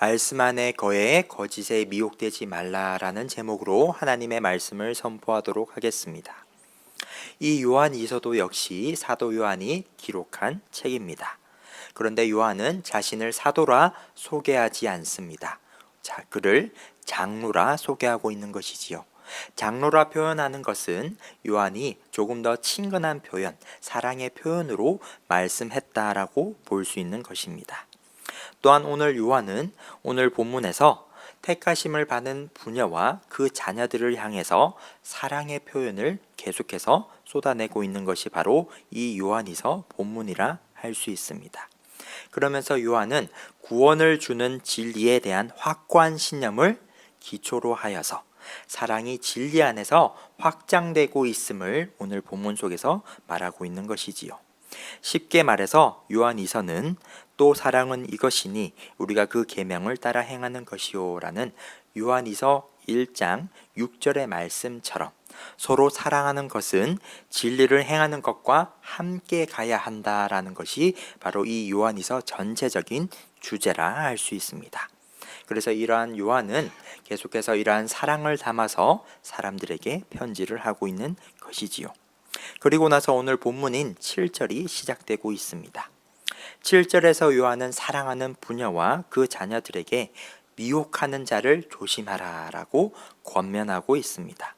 말씀 안에 거해 거짓에 미혹되지 말라라는 제목으로 하나님의 말씀을 선포하도록 하겠습니다. 이 요한이서도 역시 사도 요한이 기록한 책입니다. 그런데 요한은 자신을 사도라 소개하지 않습니다. 그를 장로라 소개하고 있는 것이지요. 장로라 표현하는 것은 요한이 조금 더 친근한 표현, 사랑의 표현으로 말씀했다라고 볼 수 있는 것입니다. 또한 오늘 요한은 오늘 본문에서 택하심을 받은 부녀와 그 자녀들을 향해서 사랑의 표현을 계속해서 쏟아내고 있는 것이 바로 이 요한이서 본문이라 할 수 있습니다. 그러면서 요한은 구원을 주는 진리에 대한 확고한 신념을 기초로 하여서 사랑이 진리 안에서 확장되고 있음을 오늘 본문 속에서 말하고 있는 것이지요. 쉽게 말해서 요한이서는 또 사랑은 이것이니 우리가 그 계명을 따라 행하는 것이요 라는 요한이서 1장 6절의 말씀처럼 서로 사랑하는 것은 진리를 행하는 것과 함께 가야 한다라는 것이 바로 이 요한이서 전체적인 주제라 할 수 있습니다. 그래서 이러한 요한은 계속해서 이러한 사랑을 담아서 사람들에게 편지를 하고 있는 것이지요. 그리고 나서 오늘 본문인 7절이 시작되고 있습니다. 7절에서 요한은 사랑하는 부녀와 그 자녀들에게 미혹하는 자를 조심하라 라고 권면하고 있습니다.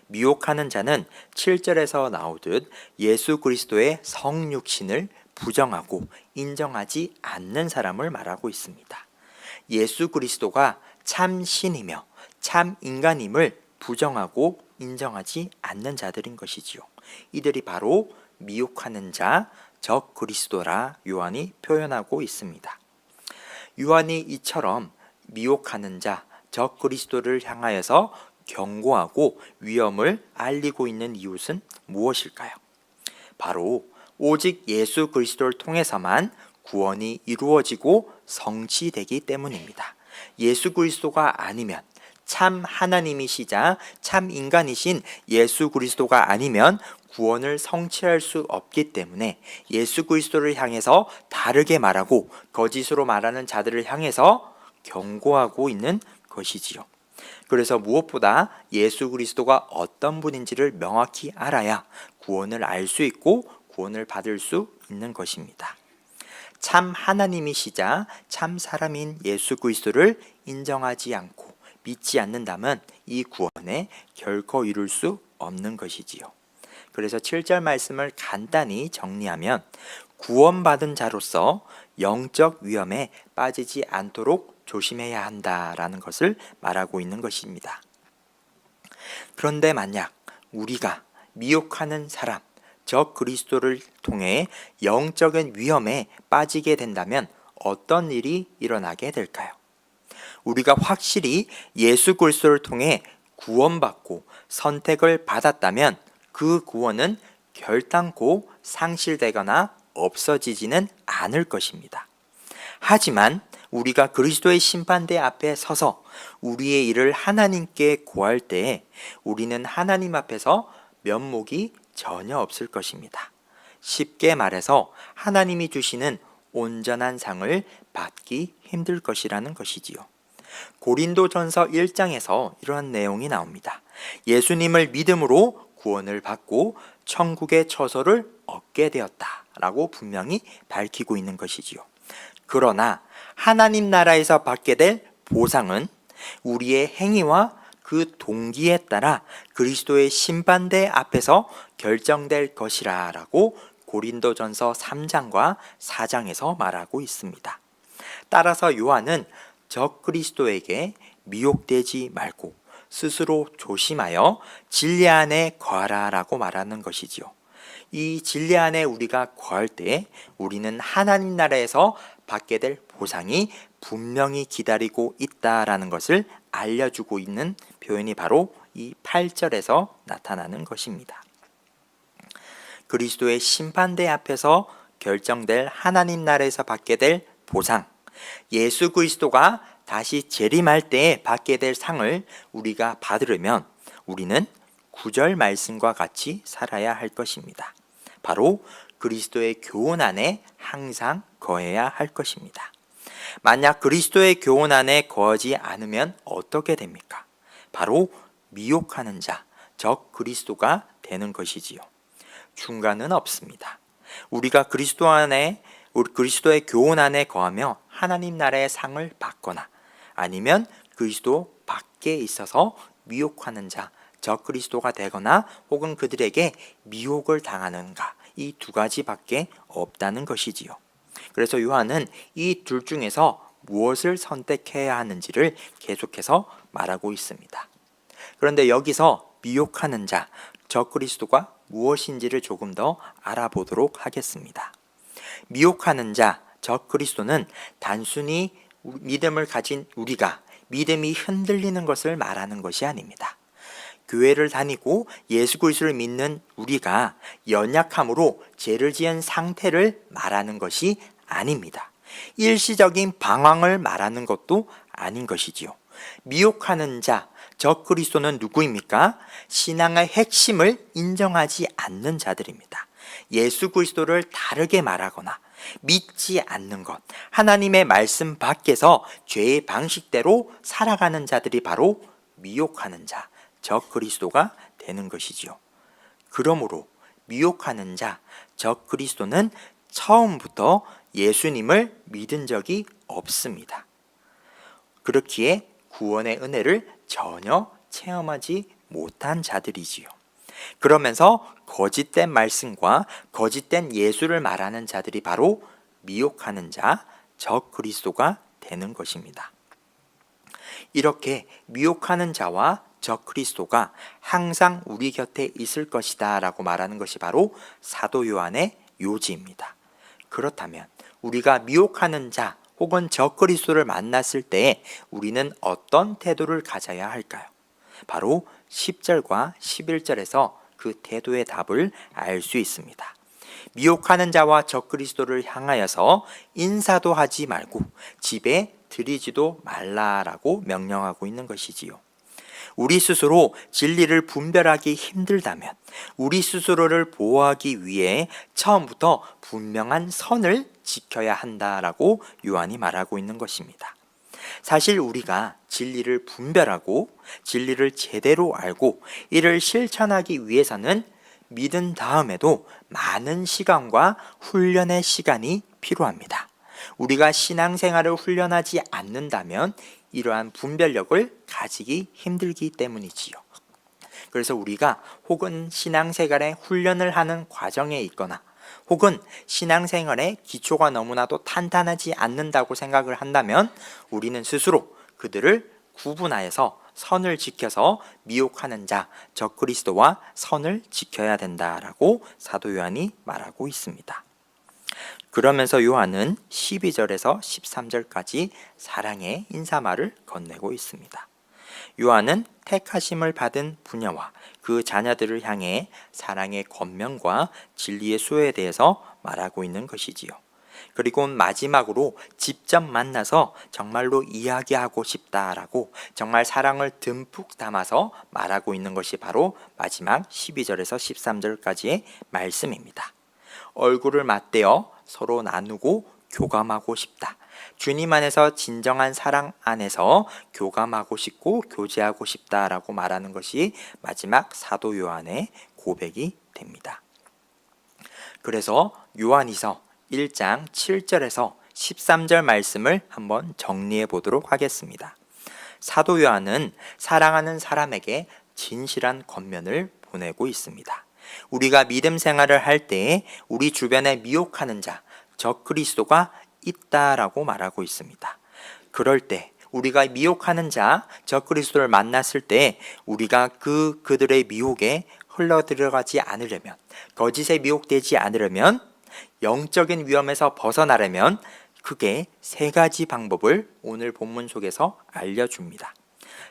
미혹하는 자는 7절에서 나오듯 예수 그리스도의 성육신을 부정하고 인정하지 않는 사람을 말하고 있습니다. 예수 그리스도가 참 신이며 참 인간임을 부정하고 인정하지 않는 자들인 것이지요. 이들이 바로 미혹하는 자, 적 그리스도라 요한이 표현하고 있습니다. 요한이 이처럼 미혹하는 자, 적 그리스도를 향하여서 경고하고 위험을 알리고 있는 이유는 무엇일까요? 바로 오직 예수 그리스도를 통해서만 구원이 이루어지고 성취되기 때문입니다. 예수 그리스도가 아니면, 참 하나님이시자 참 인간이신 예수 그리스도가 아니면 구원을 성취할 수 없기 때문에 예수 그리스도를 향해서 다르게 말하고 거짓으로 말하는 자들을 향해서 경고하고 있는 것이지요. 그래서 무엇보다 예수 그리스도가 어떤 분인지를 명확히 알아야 구원을 알 수 있고 구원을 받을 수 있는 것입니다. 참 하나님이시자 참 사람인 예수 그리스도를 인정하지 않고 믿지 않는다면 이 구원에 결코 이룰 수 없는 것이지요. 그래서 7절 말씀을 간단히 정리하면 구원받은 자로서 영적 위험에 빠지지 않도록 조심해야 한다라는 것을 말하고 있는 것입니다. 그런데 만약 우리가 미혹하는 사람, 적 그리스도를 통해 영적인 위험에 빠지게 된다면 어떤 일이 일어나게 될까요? 우리가 확실히 예수 그리스도를 통해 구원받고 선택을 받았다면 그 구원은 결단코 상실되거나 없어지지는 않을 것입니다. 하지만 우리가 그리스도의 심판대 앞에 서서 우리의 일을 하나님께 고할 때에 우리는 하나님 앞에서 면목이 전혀 없을 것입니다. 쉽게 말해서 하나님이 주시는 온전한 상을 받기 힘들 것이라는 것이지요. 고린도전서 1장에서 이러한 내용이 나옵니다. 예수님을 믿음으로 구원을 받고 천국의 처소를 얻게 되었다라고 분명히 밝히고 있는 것이지요. 그러나 하나님 나라에서 받게 될 보상은 우리의 행위와 그 동기에 따라 그리스도의 심판대 앞에서 결정될 것이라고 고린도전서 3장과 4장에서 말하고 있습니다. 따라서 요한은 적 그리스도에게 미혹되지 말고 스스로 조심하여 진리 안에 거하라라고 말하는 것이지요. 이 진리 안에 우리가 거할 때 우리는 하나님 나라에서 받게 될 보상이 분명히 기다리고 있다라는 것을 알려주고 있는 표현이 바로 이 8절에서 나타나는 것입니다. 그리스도의 심판대 앞에서 결정될 하나님 나라에서 받게 될 보상, 예수 그리스도가 다시 재림할 때에 받게 될 상을 우리가 받으려면 우리는 9절 말씀과 같이 살아야 할 것입니다. 바로 그리스도의 교훈 안에 항상 거해야 할 것입니다. 만약 그리스도의 교훈 안에 거하지 않으면 어떻게 됩니까? 바로 미혹하는 자, 적 그리스도가 되는 것이지요. 중간은 없습니다. 우리가 그리스도의 교훈 안에 거하며 하나님 나라의 상을 받거나 아니면 그리스도 밖에 있어서 미혹하는 자, 적 그리스도가 되거나 혹은 그들에게 미혹을 당하는가, 이 두 가지밖에 없다는 것이지요. 그래서 요한은 이 둘 중에서 무엇을 선택해야 하는지를 계속해서 말하고 있습니다. 그런데 여기서 미혹하는 자, 적 그리스도가 무엇인지를 조금 더 알아보도록 하겠습니다. 미혹하는 자, 적 그리스도는 단순히 믿음을 가진 우리가 믿음이 흔들리는 것을 말하는 것이 아닙니다. 교회를 다니고 예수 그리스도를 믿는 우리가 연약함으로 죄를 지은 상태를 말하는 것이 아닙니다. 일시적인 방황을 말하는 것도 아닌 것이지요. 미혹하는 자, 적 그리스도는 누구입니까? 신앙의 핵심을 인정하지 않는 자들입니다. 예수 그리스도를 다르게 말하거나 믿지 않는 것, 하나님의 말씀 밖에서 죄의 방식대로 살아가는 자들이 바로 미혹하는 자, 적 그리스도가 되는 것이지요. 그러므로 미혹하는 자, 적 그리스도는 처음부터 예수님을 믿은 적이 없습니다. 그렇기에 구원의 은혜를 전혀 체험하지 못한 자들이지요. 그러면서 거짓된 말씀과 거짓된 예수를 말하는 자들이 바로 미혹하는 자, 적 그리스도가 되는 것입니다. 이렇게 미혹하는 자와 적 그리스도가 항상 우리 곁에 있을 것이다 라고 말하는 것이 바로 사도 요한의 요지입니다. 그렇다면 우리가 미혹하는 자 혹은 적 그리스도를 만났을 때 우리는 어떤 태도를 가져야 할까요? 바로 10절과 11절에서 그 태도의 답을 알 수 있습니다. 미혹하는 자와 적 그리스도를 향하여서 인사도 하지 말고 집에 들이지도 말라라고 명령하고 있는 것이지요. 우리 스스로 진리를 분별하기 힘들다면 우리 스스로를 보호하기 위해 처음부터 분명한 선을 지켜야 한다라고 요한이 말하고 있는 것입니다. 사실 우리가 진리를 분별하고 진리를 제대로 알고 이를 실천하기 위해서는 믿은 다음에도 많은 시간과 훈련의 시간이 필요합니다. 우리가 신앙생활을 훈련하지 않는다면 이러한 분별력을 가지기 힘들기 때문이지요. 그래서 우리가 혹은 신앙생활에 훈련을 하는 과정에 있거나 혹은 신앙생활의 기초가 너무나도 탄탄하지 않는다고 생각을 한다면 우리는 스스로 그들을 구분하여서 선을 지켜서 미혹하는 자, 적 그리스도와 선을 지켜야 된다라고 사도 요한이 말하고 있습니다. 그러면서 요한은 12절에서 13절까지 사랑의 인사말을 건네고 있습니다. 요한은 택하심을 받은 부녀와 그 자녀들을 향해 사랑의 권면과 진리의 수요에 대해서 말하고 있는 것이지요. 그리고 마지막으로 직접 만나서 정말로 이야기하고 싶다라고 정말 사랑을 듬뿍 담아서 말하고 있는 것이 바로 마지막 12절에서 13절까지의 말씀입니다. 얼굴을 맞대어 서로 나누고 교감하고 싶다. 주님 안에서 진정한 사랑 안에서 교감하고 싶고 교제하고 싶다라고 말하는 것이 마지막 사도 요한의 고백이 됩니다. 그래서 요한이서 1장 7절에서 13절 말씀을 한번 정리해 보도록 하겠습니다. 사도 요한은 사랑하는 사람에게 진실한 권면을 보내고 있습니다. 우리가 믿음 생활을 할 때에 우리 주변에 미혹하는 자, 적 그리스도가 있다라고 말하고 있습니다. 그럴 때 우리가 미혹하는 자, 적 그리스도를 만났을 때 우리가 그들의 미혹에 흘러들어가지 않으려면, 거짓에 미혹되지 않으려면, 영적인 위험에서 벗어나려면 크게 세 가지 방법을 오늘 본문 속에서 알려줍니다.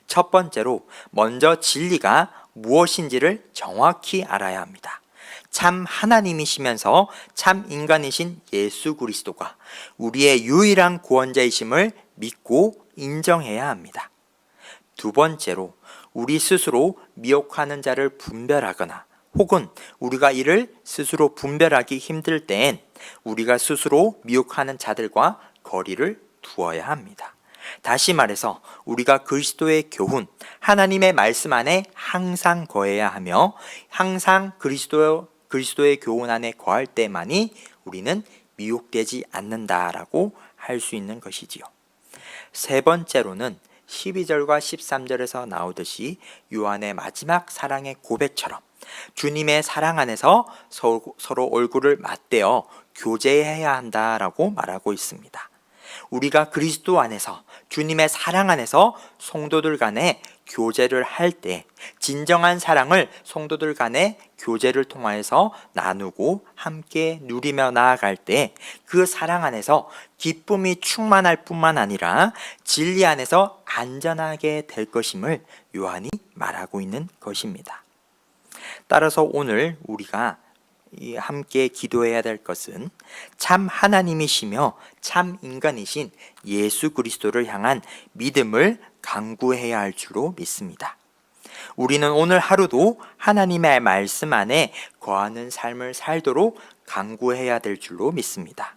첫 번째로 먼저 진리가 무엇인지를 정확히 알아야 합니다. 참 하나님이시면서 참 인간이신 예수 그리스도가 우리의 유일한 구원자이심을 믿고 인정해야 합니다. 두 번째로 우리 스스로 미혹하는 자를 분별하거나 혹은 우리가 이를 스스로 분별하기 힘들 때엔 우리가 스스로 미혹하는 자들과 거리를 두어야 합니다. 다시 말해서 우리가 그리스도의 교훈, 하나님의 말씀 안에 항상 거해야 하며 항상 그리스도의 교훈 안에 거할 때만이 우리는 미혹되지 않는다라고 할 수 있는 것이지요. 세 번째로는 12절과 13절에서 나오듯이 요한의 마지막 사랑의 고백처럼 주님의 사랑 안에서 서로 얼굴을 맞대어 교제해야 한다라고 말하고 있습니다. 우리가 그리스도 안에서 주님의 사랑 안에서 성도들 간에 교제를 할 때 진정한 사랑을 성도들 간에 교제를 통하여서 나누고 함께 누리며 나아갈 때 그 사랑 안에서 기쁨이 충만할 뿐만 아니라 진리 안에서 안전하게 될 것임을 요한이 말하고 있는 것입니다. 따라서 오늘 우리가 함께 기도해야 될 것은 참 하나님이시며 참 인간이신 예수 그리스도를 향한 믿음을 강구해야 할 줄로 믿습니다. 우리는 오늘 하루도 하나님의 말씀 안에 거하는 삶을 살도록 강구해야 될 줄로 믿습니다.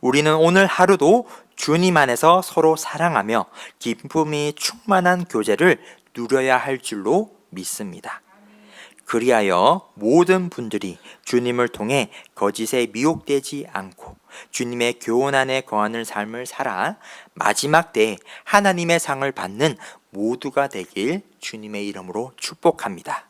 우리는 오늘 하루도 주님 안에서 서로 사랑하며 기쁨이 충만한 교제를 누려야 할 줄로 믿습니다. 그리하여 모든 분들이 주님을 통해 거짓에 미혹되지 않고 주님의 교훈 안에 거하는 삶을 살아 마지막 때에 하나님의 상을 받는 모두가 되길 주님의 이름으로 축복합니다.